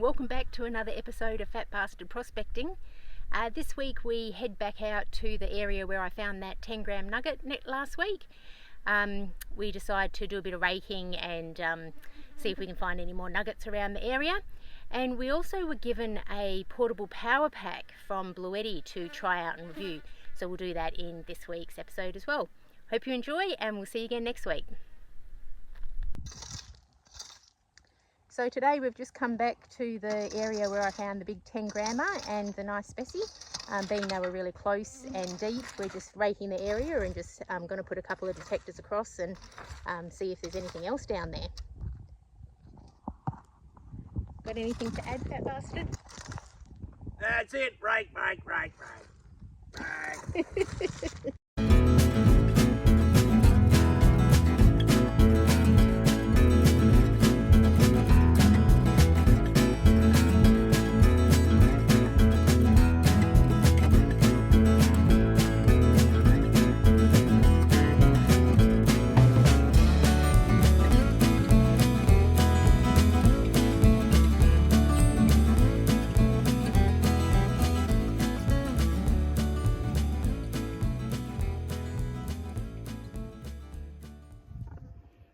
welcome back to another episode of Fat Bastard Prospecting. This week we head back out to the area where I found that 10-gram nugget net last week. We decide to do a bit of raking and see if we can find any more nuggets around the area. And we also were given a portable power pack from BLUETTI to try out and review. So we'll do that in this week's episode as well. Hope you enjoy, and we'll see you again next week. So today we've just come back to the area where I found the big 10-grammer and the nice specie. Being they were really close and deep, we're just raking the area and just going to put a couple of detectors across and see if there's anything else down there. Got anything to add, Fat Bastard? That's it, rake.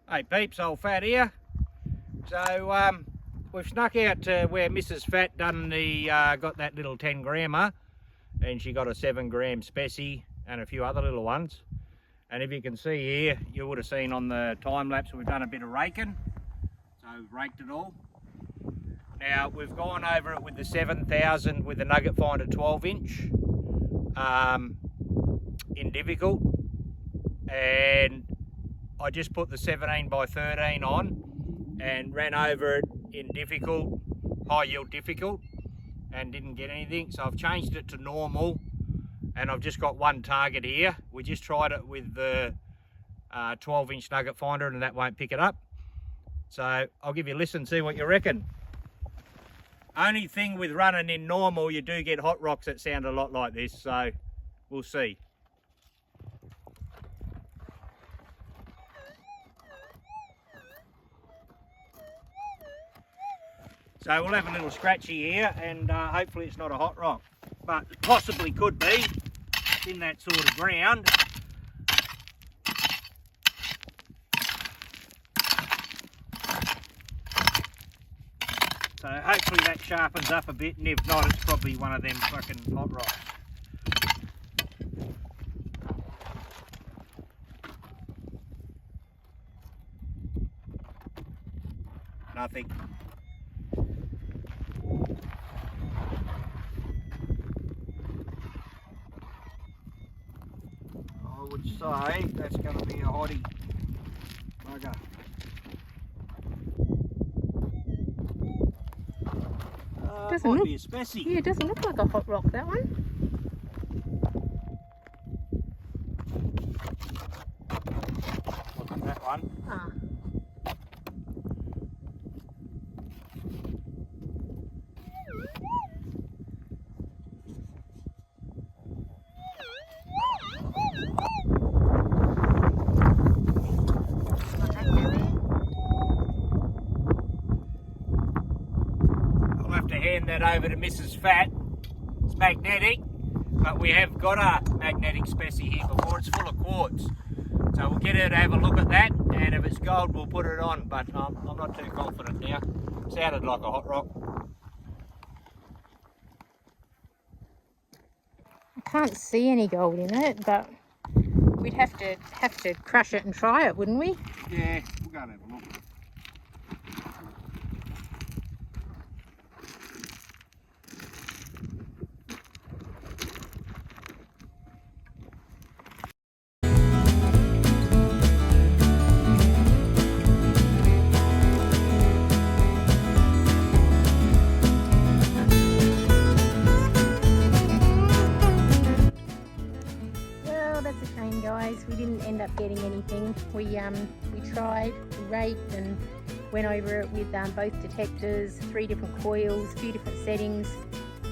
Hey peeps, old Fat here. So we've snuck out to where Mrs. Fat done the got that little 10-grammer, and she got a 7-gram specie and a few other little ones. And if you can see here, you would have seen on the time lapse we've done a bit of raking. So we've raked it all. Now we've gone over it with the 7000 with the Nugget Finder 12-inch in difficult, and I just put the 17 by 13 on and ran over it in difficult, high yield difficult, and didn't get anything. So I've changed it to normal, and I've just got one target here. We just tried it with the 12-inch Nugget Finder and that won't pick it up. So I'll give you a listen, see what you reckon. Only thing with running in normal, you do get hot rocks that sound a lot like this, so we'll see. So we'll have a little scratchy here, and hopefully it's not a hot rock, but it possibly could be in that sort of ground. So hopefully that sharpens up a bit, and if not, it's probably one of them fucking hot rocks. Nothing. I would say that's going to be a hottie bugger. Might be a specie. Yeah, it doesn't look like a hot rock, that one. Look at that one. Ah. Hand that over to Mrs. Fat. It's magnetic, but we have got a magnetic specie here before. It's full of quartz, so we'll get her to have a look at that, and if it's gold we'll put it on, but I'm not too confident now. Sounded like a hot rock. I can't see any gold in it, but we'd have to crush it and try it, wouldn't we? Yeah, we'll go and have a look. Guys, we didn't end up getting anything. We tried, we raked and went over it with both detectors, 3 different coils, a few different settings.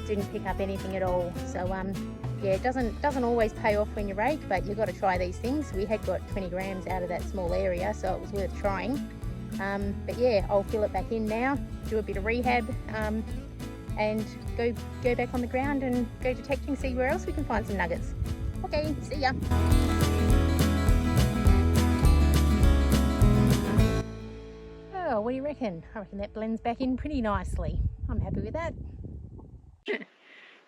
Didn't pick up anything at all. So yeah, it doesn't always pay off when you rake, but you've got to try these things. We had got 20 grams out of that small area, so it was worth trying. But yeah, I'll fill it back in now, do a bit of rehab, and go back on the ground and go detecting, see where else we can find some nuggets. Okay, see ya. Oh, what do you reckon? I reckon that blends back in pretty nicely. I'm happy with that.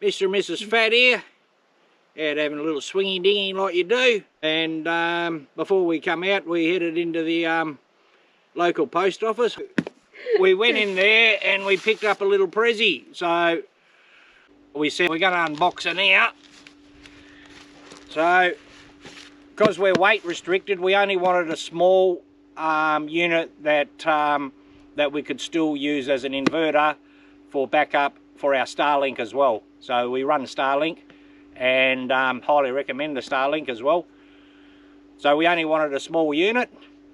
Mr. and Mrs. Fat here, out having a little swingy dingy like you do. And before we come out, we headed into the local post office. We went in there and we picked up a little prezzy. So we said we're going to unbox it now. So, because we're weight restricted, we only wanted a small unit that that we could still use as an inverter for backup for our Starlink as well. So we run Starlink, and highly recommend the Starlink as well. So we only wanted a small unit.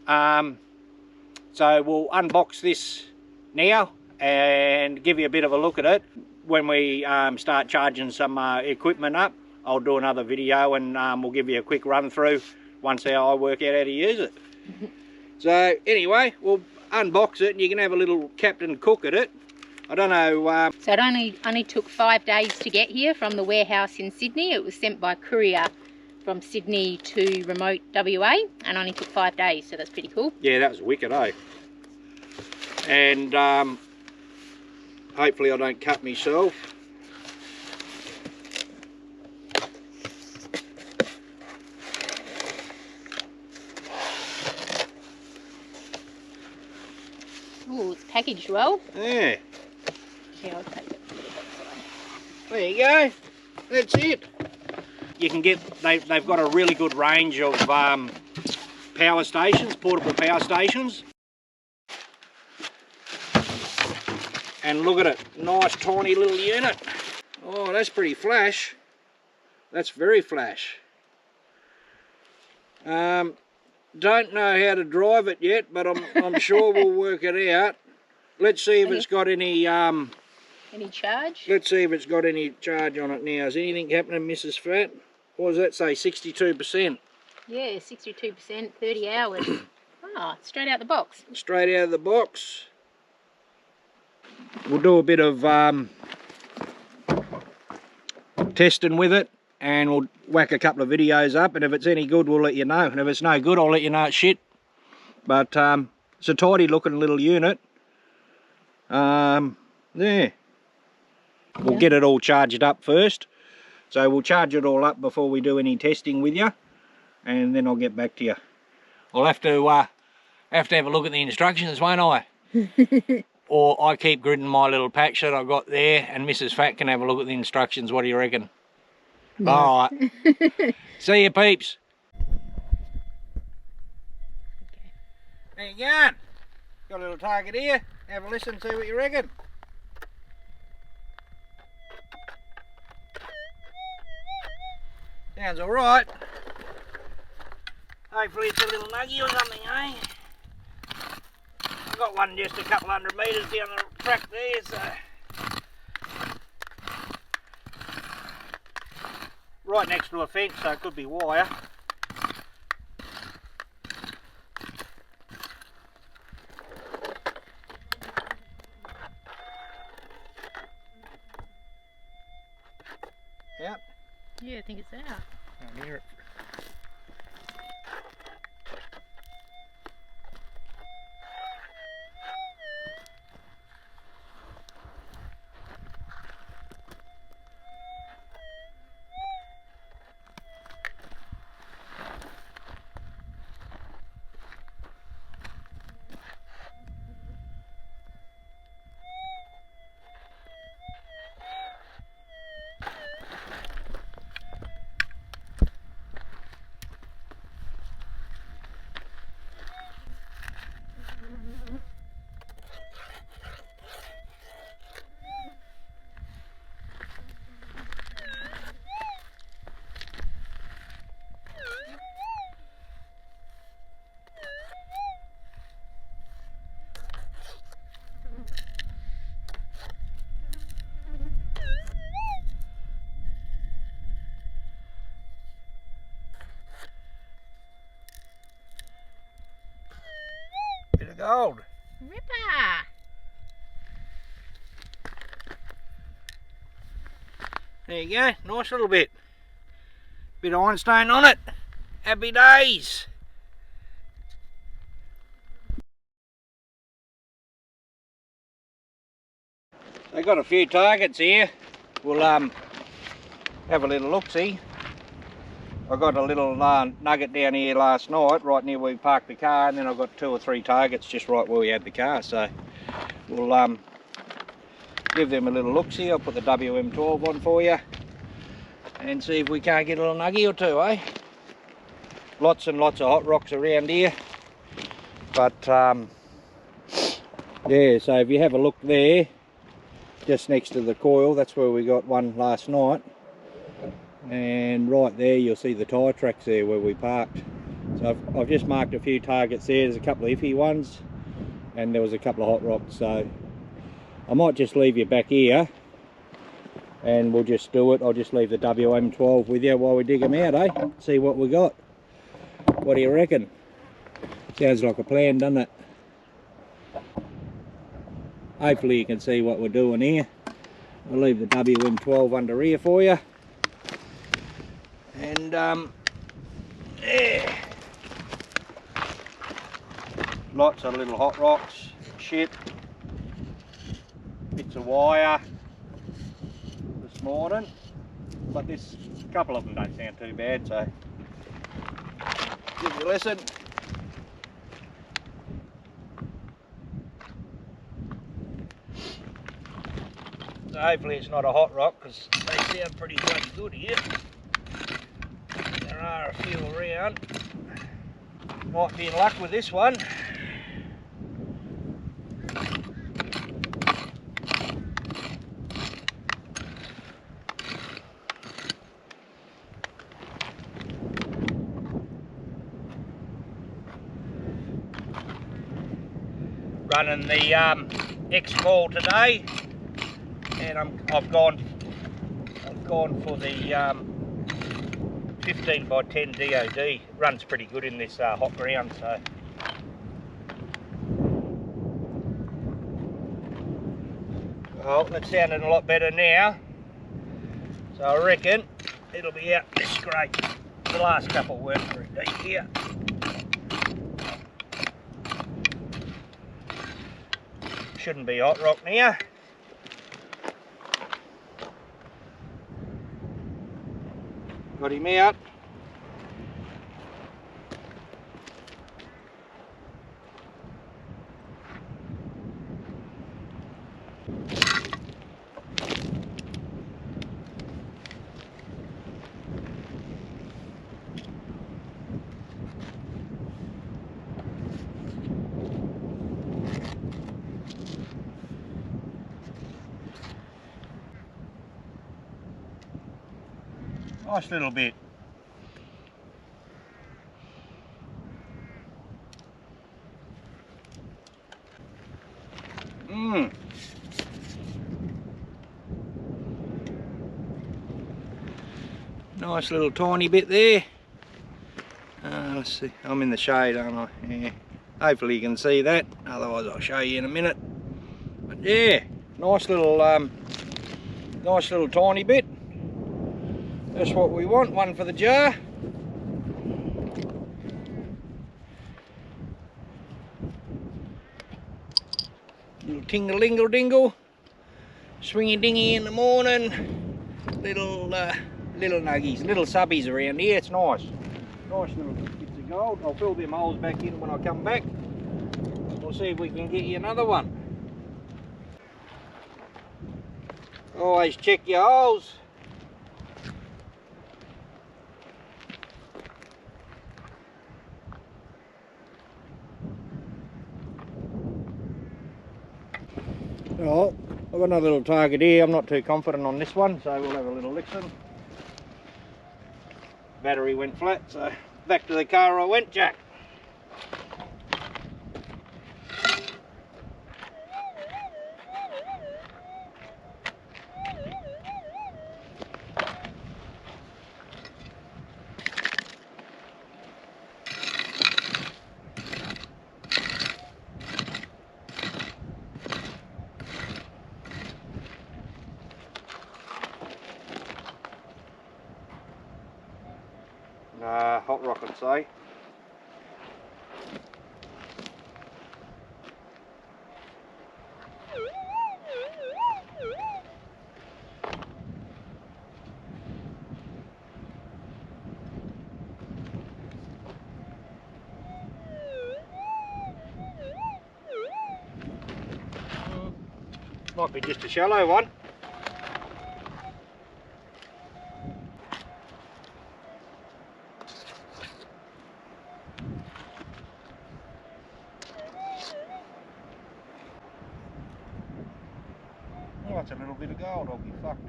So we'll unbox this now and give you a bit of a look at it. When we start charging some equipment up, I'll do another video and we'll give you a quick run through once I work out how to use it. So anyway, we'll unbox it and you can have a little Captain Cook at it. I don't know. So it only took 5 days to get here from the warehouse in Sydney. It was sent by courier from Sydney to remote WA and only took 5 days, so that's pretty cool. Yeah, that was wicked, eh? And hopefully I don't cut myself. Oh, it's packaged well. Yeah. Yeah, I'll take it. There you go. That's it. You can get, they've got a really good range of power stations, portable power stations. And look at it, nice tiny little unit. Oh, that's pretty flash. That's very flash. Don't know how to drive it yet, but I'm sure we'll work it out. Let's see if it's got any charge? Let's see if it's got any charge on it now. Is anything happening, Mrs. Fat? What does that say? 62%. Yeah, 62%, 30 hours. Oh, straight out the box. Straight out of the box. We'll do a bit of testing with it and we'll whack a couple of videos up, and if it's any good we'll let you know, and if it's no good I'll let you know it's shit. But it's a tidy looking little unit. There. We'll get it all charged up first. So we'll charge it all up before we do any testing with you, and then I'll get back to you. I'll have to have a look at the instructions, won't I? Or I keep gridding my little patch that I got there, and Mrs. Fat can have a look at the instructions. What do you reckon? No. All right. See you, peeps. Okay. There you go. Got a little target here. Have a listen, see what you reckon. Sounds all right. Hopefully it's a little nuggie or something, eh? I've got one just a couple 100 metres down the track there, so... Right next to a fence, so it could be wire. Out? Yeah, I think it's out. Down near it. Bit of gold. Ripper! There you go, nice little bit. Bit of ironstone on it. Happy days. They got a few targets here. We'll have a little look-see. I got a little nugget down here last night, right near where we parked the car, and then I've got 2 or 3 targets just right where we had the car. So we'll give them a little look-see. I'll put the WM12 on for you and see if we can't get a little nuggie or 2, eh? Lots and lots of hot rocks around here. But yeah, so if you have a look there, just next to the coil, that's where we got one last night. And right there you'll see the tyre tracks there where we parked. So I've just marked a few targets there. There's a couple of iffy ones and there was a couple of hot rocks. So I might just leave you back here and we'll just do it. I'll just leave the WM12 with you while we dig them out, eh? See what we got. What do you reckon? Sounds like a plan, doesn't it? Hopefully you can see what we're doing here. I'll leave the WM12 under here for you. And yeah, lots of little hot rocks, shit, bits of wire this morning, but this couple of them don't sound too bad, so give you a listen. So hopefully it's not a hot rock because they sound pretty bloody good here. There are a few around. Might be in luck with this one. Running the X-Ball today, and I've gone for the 15 by 10 DOD. Runs pretty good in this hot ground, so well, that's sounding a lot better now. So I reckon it'll be out this scrape. The last couple weren't very deep here. Shouldn't be hot rock now. Got him out. Nice little bit. Nice little tiny bit there. Let's see, I'm in the shade, aren't I? Yeah. Hopefully you can see that, otherwise I'll show you in a minute. But yeah, nice little tiny bit. That's what we want, one for the jar. Little tingle-dingle-dingle, swingy-dingy in the morning. Little nuggies, little subbies around here. It's nice. Nice little bits of gold. I'll fill them holes back in when I come back. We'll see if we can get you another one. Always check your holes. Oh, I've got another little target here. I'm not too confident on this one, so we'll have a little listen. Battery went flat, so back to the car I went, Jack. Nah, hot rock I'd say. Might be just a shallow one. Oh, that's a little bit of gold, I'll be fucked.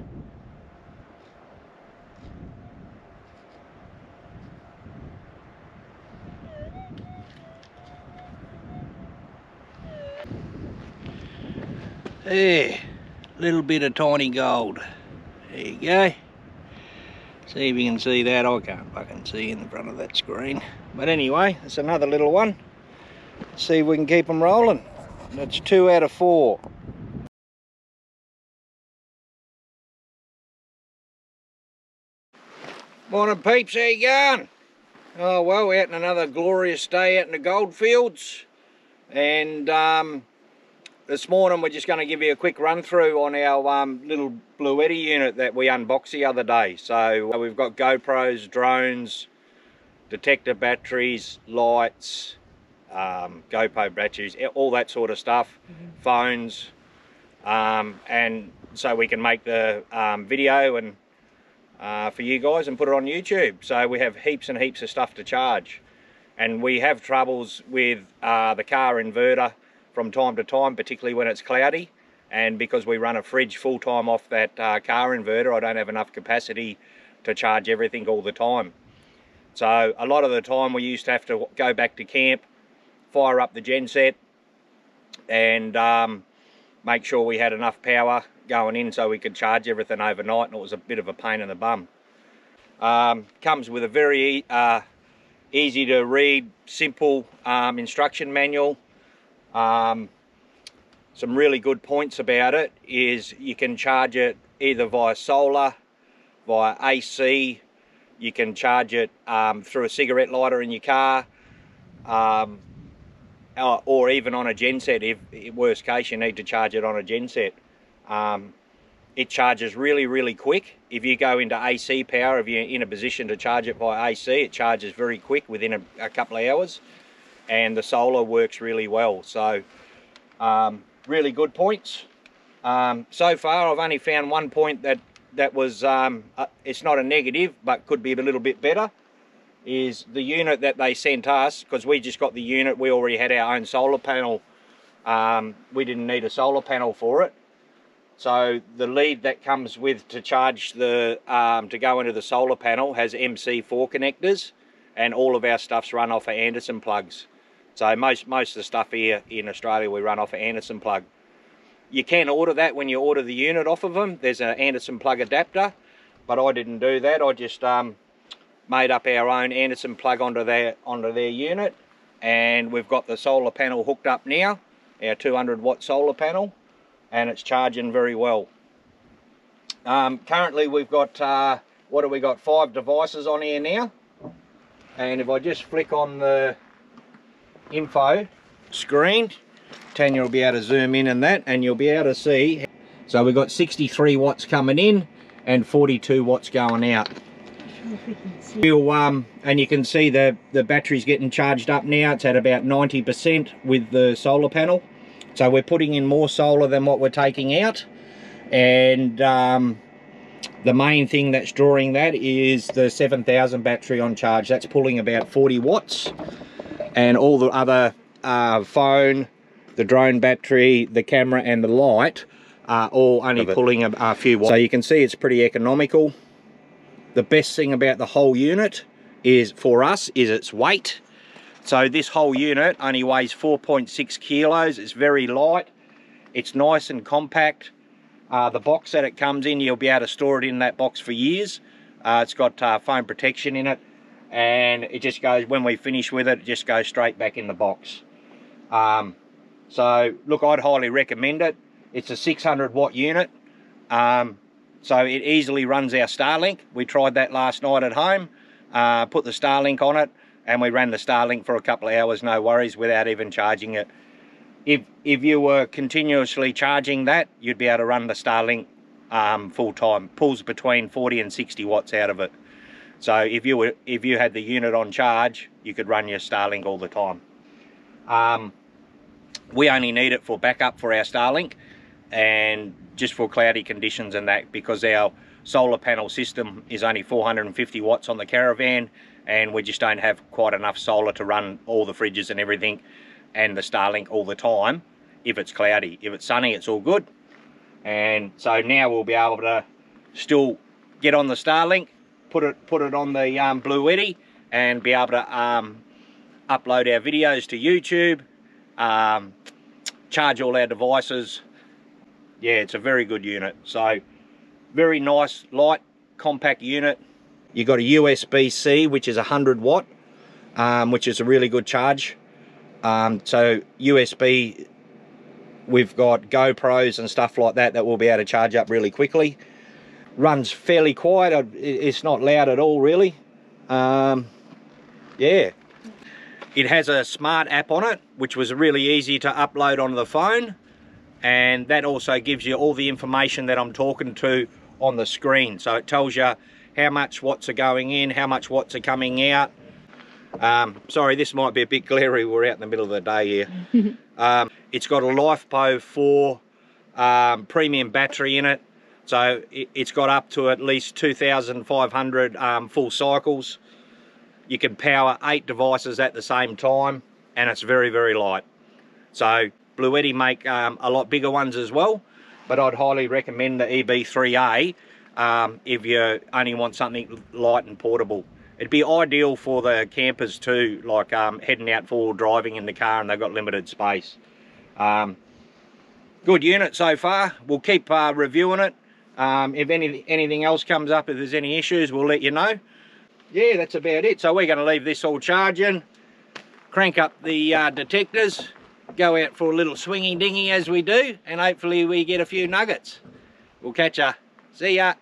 There, little bit of tiny gold. There you go. See if you can see that. I can't fucking see in the front of that screen. But anyway, it's another little one. Let's see if we can keep them rolling. That's 2 out of 4. Morning peeps, how you going? Oh well, we're out in another glorious day out in the goldfields. And this morning we're just going to give you a quick run through on our little BLUETTI unit that we unboxed the other day. So we've got GoPros, drones, detector batteries, lights, GoPro batteries, all that sort of stuff, phones, and so we can make the video and for you guys and put it on YouTube. So we have heaps and heaps of stuff to charge, and we have troubles with the car inverter from time to time, particularly when it's cloudy, and because we run a fridge full time off that car inverter, I don't have enough capacity to charge everything all the time. So a lot of the time we used to have to go back to camp, fire up the genset, and make sure we had enough power going in so we could charge everything overnight, and it was a bit of a pain in the bum. Comes with a very easy to read, simple instruction manual. Some really good points about it is you can charge it either via solar, via AC, you can charge it through a cigarette lighter in your car, or even on a genset. If worst case you need to charge it on a genset. It charges really quick. If you go into AC power, if you're in a position to charge it via AC, it charges very quick within a couple of hours, and the solar works really well. So really good points. So far I've only found one point that was it's not a negative but could be a little bit better, is the unit that they sent us, because we just got the unit, we already had our own solar panel. We didn't need a solar panel for it. So the lead that comes with to charge the to go into the solar panel has MC4 connectors, and all of our stuff's run off of Anderson plugs. So most of the stuff here in Australia we run off of Anderson plug. You can order that when you order the unit off of them. There's an Anderson plug adapter, but I didn't do that. I just made up our own Anderson plug onto their unit, and we've got the solar panel hooked up now, our 200 watt solar panel, and it's charging very well. Currently we've got what have we got, 5 devices on here now, and if I just flick on the info screen, Tanya will be able to zoom in and that, and you'll be able to see. So we've got 63 watts coming in and 42 watts going out. And you can see the battery's getting charged up now. It's at about 90% with the solar panel. So we're putting in more solar than what we're taking out, and the main thing that's drawing that is the 7000 battery on charge. That's pulling about 40 watts, and all the other phone, the drone battery, the camera and the light are all only pulling a few watts. So you can see it's pretty economical. The best thing about the whole unit is, for us, is its weight. So this whole unit only weighs 4.6 kilos. It's very light. It's nice and compact. The box that it comes in, you'll be able to store it in that box for years. It's got foam protection in it, and it just goes, when we finish with it, it just goes straight back in the box. So look, I'd highly recommend it. It's a 600 watt unit. So it easily runs our Starlink. We tried that last night at home. put the Starlink on it, and we ran the Starlink for a couple of hours, no worries, without even charging it. If you were continuously charging that, you'd be able to run the Starlink full time. Pulls between 40 and 60 watts out of it. So if you had the unit on charge, you could run your Starlink all the time. We only need it for backup for our Starlink, and just for cloudy conditions and that, because our solar panel system is only 450 watts on the caravan, and we just don't have quite enough solar to run all the fridges and everything and the Starlink all the time if it's cloudy. If it's sunny, it's all good. And so now we'll be able to still get on the Starlink, put it on the BLUETTI, and be able to upload our videos to YouTube, charge all our devices. Yeah, it's a very good unit. So very nice, light, compact unit. You got a USB-C, which is 100 watt, which is a really good charge. So USB, we've got GoPros and stuff like that that we'll be able to charge up really quickly. Runs fairly quiet. It's not loud at all, really. Yeah. It has a smart app on it, which was really easy to upload onto the phone. And that also gives you all the information that I'm talking to on the screen. So it tells you how much watts are going in, how much watts are coming out. Sorry, this might be a bit glary, we're out in the middle of the day here. It's got a LifePo 4 premium battery in it, so it's got up to at least 2,500 full cycles. You can power 8 devices at the same time, and it's very, very light. So BLUETTI make a lot bigger ones as well, but I'd highly recommend the EB3A if you only want something light and portable. It'd be ideal for the campers too, like heading out for driving in the car and they've got limited space. Good unit so far. We'll keep reviewing it. If anything else comes up, if there's any issues, we'll let you know. Yeah, that's about it. So we're going to leave this all charging, crank up the detectors, go out for a little swingy dingy as we do, and hopefully we get a few nuggets. We'll catch ya. See ya.